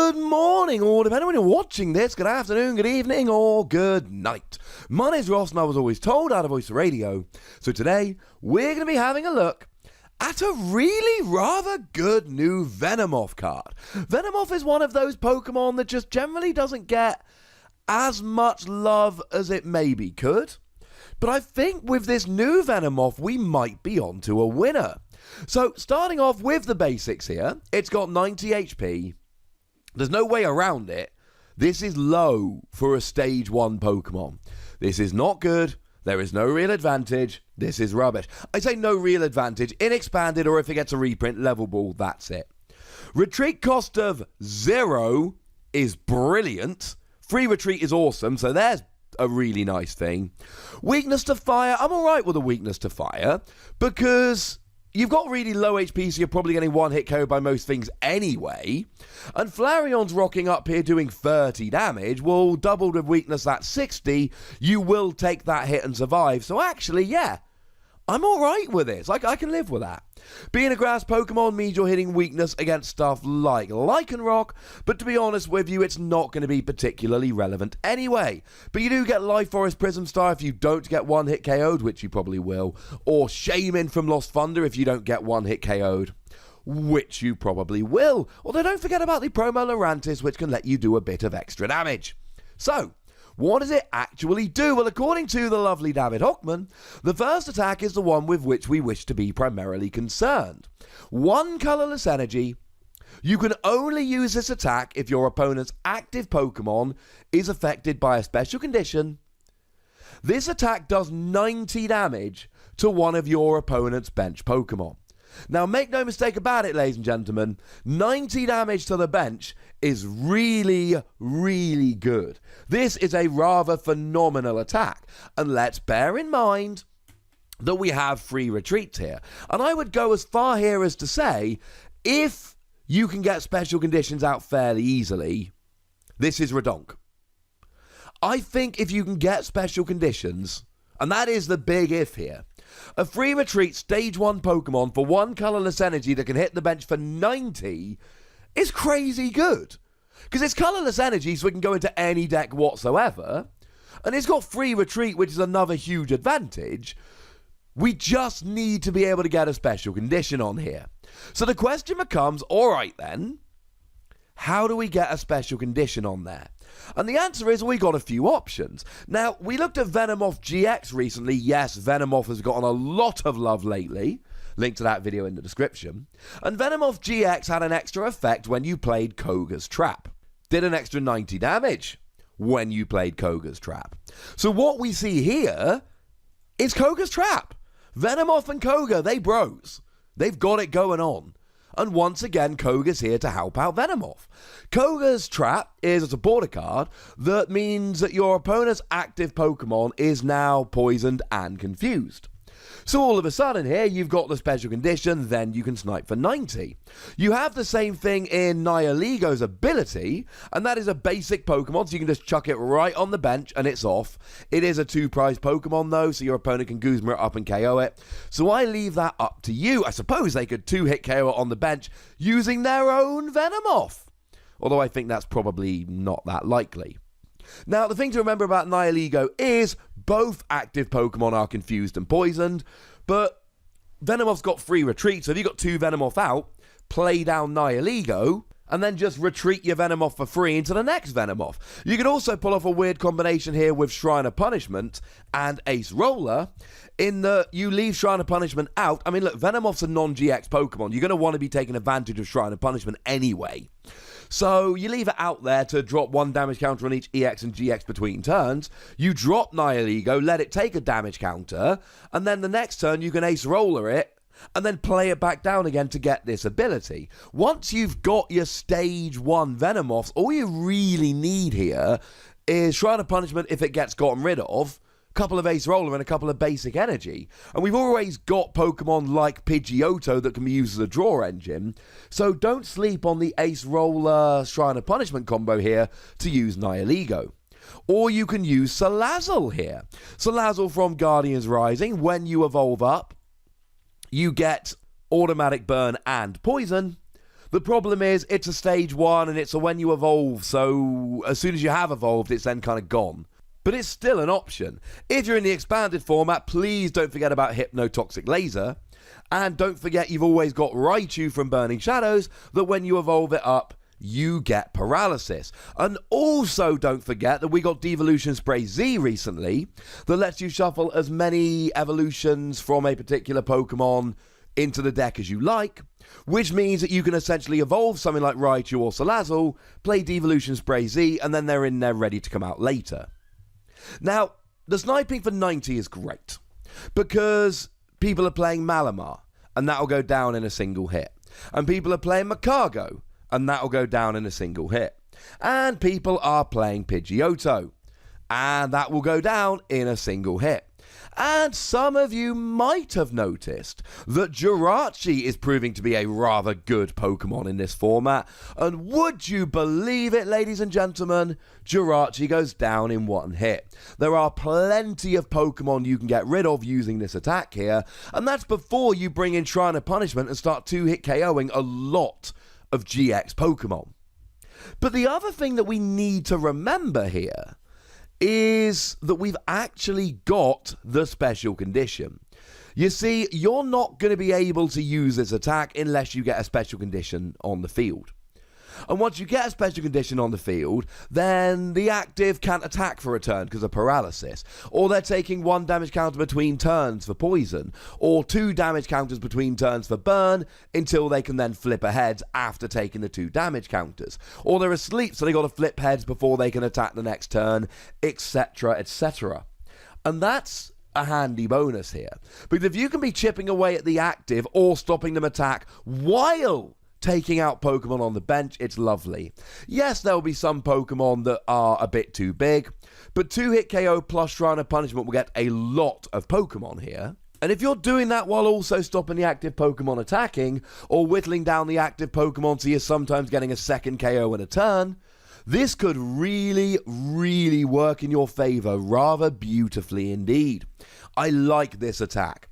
Good morning, or depending on when you're watching this, good afternoon, good evening, or good night. My name's Ross, and I was always told how to voice the radio. So today, we're going to be having a look at a really rather good new Venemoth card. Venemoth is one of those Pokemon that just generally doesn't get as much love as it maybe could. But I think with this new Venemoth, we might be onto a winner. So, starting off with the basics here, it's got 90 HP. There's no way around it. This is low for a Stage 1 Pokemon. This is not good. There is no real advantage. This is rubbish. I say no real advantage. In expanded, or if it gets a reprint, level ball, that's it. Retreat cost of 0 is brilliant. Free retreat is awesome, so there's a really nice thing. Weakness to fire. I'm alright with a weakness to fire, because you've got really low HP, so you're probably getting one hit KO by most things anyway. And Flareon's rocking up here doing 30 damage. Well, doubled with weakness, that's 60. You will take that hit and survive. So actually, yeah, I'm alright with this. I can live with that. Being a grass Pokemon means you're hitting weakness against stuff like Lycanroc, but to be honest with you, it's not going to be particularly relevant anyway. But you do get Life Forest Prism Star if you don't get one hit KO'd, which you probably will, or Shaman from Lost Thunder if you don't get one hit KO'd, which you probably will. Although don't forget about the Promo Lurantis, which can let you do a bit of extra damage. So, what does it actually do? Well, according to the lovely David Hochmann, the first attack is the one with which we wish to be primarily concerned. One colorless energy. You can only use this attack if your opponent's active Pokemon is affected by a special condition. This attack does 90 damage to one of your opponent's bench Pokemon. Now, make no mistake about it, ladies and gentlemen, 90 damage to the bench is really, really good. This is a rather phenomenal attack. And let's bear in mind that we have free retreats here. And I would go as far here as to say, if you can get special conditions out fairly easily, this is redonk. I think if you can get special conditions, and that is the big if here, a free retreat Stage 1 Pokemon for one colorless energy that can hit the bench for 90 is crazy good. Because it's colorless energy, so it can go into any deck whatsoever. And it's got free retreat, which is another huge advantage. We just need to be able to get a special condition on here. So the question becomes, alright then, how do we get a special condition on there? And the answer is we got a few options. Now, we looked at Venemoth GX recently. Yes, Venemoth has gotten a lot of love lately. Link to that video in the description. And Venemoth GX had an extra effect when you played Koga's Trap. Did an extra 90 damage when you played Koga's Trap. So what we see here is Koga's Trap. Venemoth and Koga, they bros. They've got it going on. And once again, Koga's here to help out Venemoth. Koga's Trap is a supporter card that means that your opponent's active Pokemon is now poisoned and confused. So all of a sudden here, you've got the special condition, then you can snipe for 90. You have the same thing in Nihiligo's ability, and that is a basic Pokemon, so you can just chuck it right on the bench and it's off. It is a 2-prize Pokemon though, so your opponent can Guzma it up and KO it. So I leave that up to you. I suppose they could 2-hit KO it on the bench using their own Venemoth. Although I think that's probably not that likely. Now, the thing to remember about Nihiligo is both active Pokemon are confused and poisoned, but Venemoth's got free retreat, so if you've got 2 Venemoth out, play down Nihiligo, and then just retreat your Venemoth for free into the next Venemoth. You could also pull off a weird combination here with Shrine of Punishment and Ace Roller, in that you leave Shrine of Punishment out. I mean, look, Venemoth's a non-GX Pokemon. You're going to want to be taking advantage of Shrine of Punishment anyway. So you leave it out there to drop 1 damage counter on each EX and GX between turns. You drop Nihiligo, let it take a damage counter, and then the next turn you can Ace Roller it, and then play it back down again to get this ability. Once you've got your Stage 1 Venemoths, all you really need here is Shrine of Punishment if it gets gotten rid of, couple of Ace Roller and a couple of basic energy. And we've always got Pokemon like Pidgeotto that can be used as a draw engine. So don't sleep on the Ace Roller Shrine of Punishment combo here to use Nihiligo. Or you can use Salazzle here. Salazzle from Guardians Rising, when you evolve up, you get automatic burn and poison. The problem is it's a stage 1 and it's a when you evolve, so as soon as you have evolved, it's then kind of gone. But it's still an option. If you're in the expanded format, please don't forget about Hypnotoxic Laser. And don't forget you've always got Raichu from Burning Shadows, that when you evolve it up, you get paralysis. And also don't forget that we got Devolution Spray Z recently that lets you shuffle as many evolutions from a particular Pokemon into the deck as you like, which means that you can essentially evolve something like Raichu or Salazzle, play Devolution Spray Z, and then they're in there ready to come out later. Now, the sniping for 90 is great, because people are playing Malamar, and that'll go down in a single hit. And people are playing Macargo, and that'll go down in a single hit. And people are playing Pidgeotto, and that will go down in a single hit. And some of you might have noticed that Jirachi is proving to be a rather good Pokemon in this format. And would you believe it, ladies and gentlemen, Jirachi goes down in one hit. There are plenty of Pokemon you can get rid of using this attack here, and that's before you bring in Shrine of Punishment and start 2-hit KOing a lot of GX Pokemon. But the other thing that we need to remember here is that we've actually got the special condition. You see, you're not going to be able to use this attack unless you get a special condition on the field. And once you get a special condition on the field, then the active can't attack for a turn because of paralysis. Or they're taking 1 damage counter between turns for poison. Or 2 damage counters between turns for burn until they can then flip ahead after taking the 2 damage counters. Or they're asleep, so they got to flip heads before they can attack the next turn, etc., etc. And that's a handy bonus here. Because if you can be chipping away at the active or stopping them attack while taking out Pokemon on the bench, it's lovely. Yes, there'll be some Pokemon that are a bit too big, but 2-hit KO plus Shrine of Punishment will get a lot of Pokemon here. And if you're doing that while also stopping the active Pokemon attacking, or whittling down the active Pokemon so you're sometimes getting a second KO in a turn, this could really, really work in your favor rather beautifully indeed. I like this attack.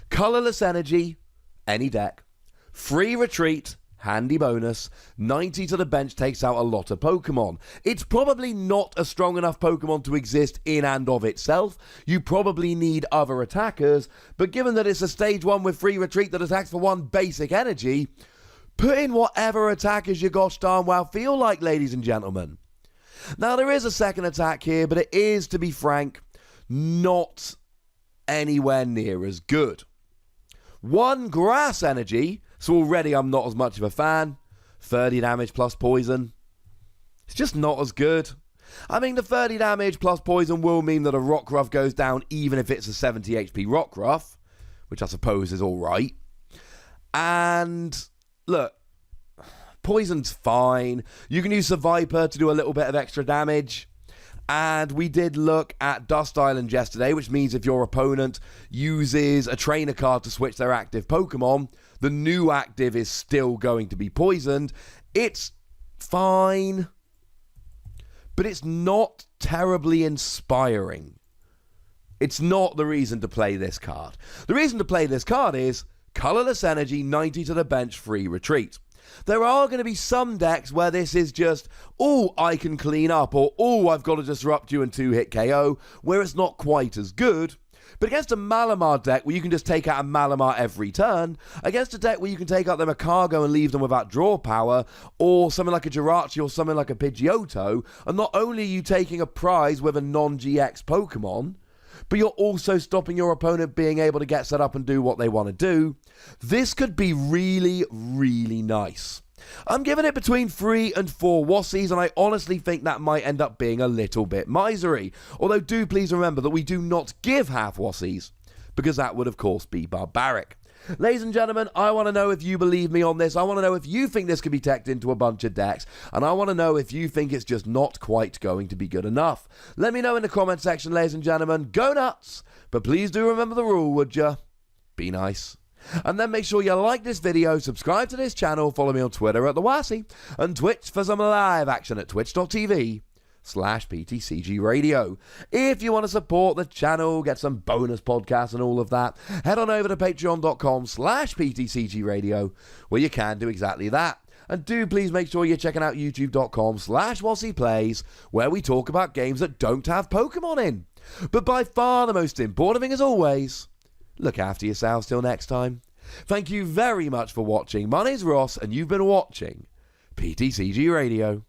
Colorless Energy, any deck. Free Retreat, handy bonus. 90 to the bench takes out a lot of Pokemon. It's probably not a strong enough Pokemon to exist in and of itself. You probably need other attackers, but given that it's a stage 1 with free retreat that attacks for 1 basic energy, put in whatever attackers you gosh darn well feel like, ladies and gentlemen. Now, there is a second attack here, but it is, to be frank, not anywhere near as good. 1 Grass Energy, so already I'm not as much of a fan. 30 damage plus poison. It's just not as good. I mean, the 30 damage plus poison will mean that a Rockruff goes down even if it's a 70 HP Rockruff, which I suppose is alright. And look, poison's fine. You can use the Viper to do a little bit of extra damage. And we did look at Dust Island yesterday, which means if your opponent uses a trainer card to switch their active Pokemon, the new active is still going to be poisoned. It's fine, but it's not terribly inspiring. It's not the reason to play this card. The reason to play this card is Colorless Energy, 90 to the bench, free retreat. There are going to be some decks where this is just, oh, I can clean up, or oh, I've got to disrupt you and 2-hit KO, where it's not quite as good. But against a Malamar deck where you can just take out a Malamar every turn, against a deck where you can take out them a Cargo and leave them without draw power, or something like a Jirachi or something like a Pidgeotto, and not only are you taking a prize with a non-GX Pokemon, but you're also stopping your opponent being able to get set up and do what they want to do. This could be really, really nice. I'm giving it between 3 and 4 Wassies, and I honestly think that might end up being a little bit misery. Although do please remember that we do not give half Wassies, because that would of course be barbaric. Ladies and gentlemen, I want to know if you believe me on this. I want to know if you think this could be teched into a bunch of decks. And I want to know if you think it's just not quite going to be good enough. Let me know in the comment section, ladies and gentlemen. Go nuts! But please do remember the rule, would ya? Be nice. And then make sure you like this video, subscribe to this channel, follow me on Twitter at @TheWassy, and Twitch for some live action at twitch.tv/PTCGRadio. If you want to support the channel, get some bonus podcasts and all of that, head on over to patreon.com/PTCGRadio, where you can do exactly that. And do please make sure you're checking out youtube.com/WossiePlays, where we talk about games that don't have Pokemon in. But by far the most important thing, as always, look after yourselves till next time. Thank you very much for watching. My name's Ross, and you've been watching PTCG Radio.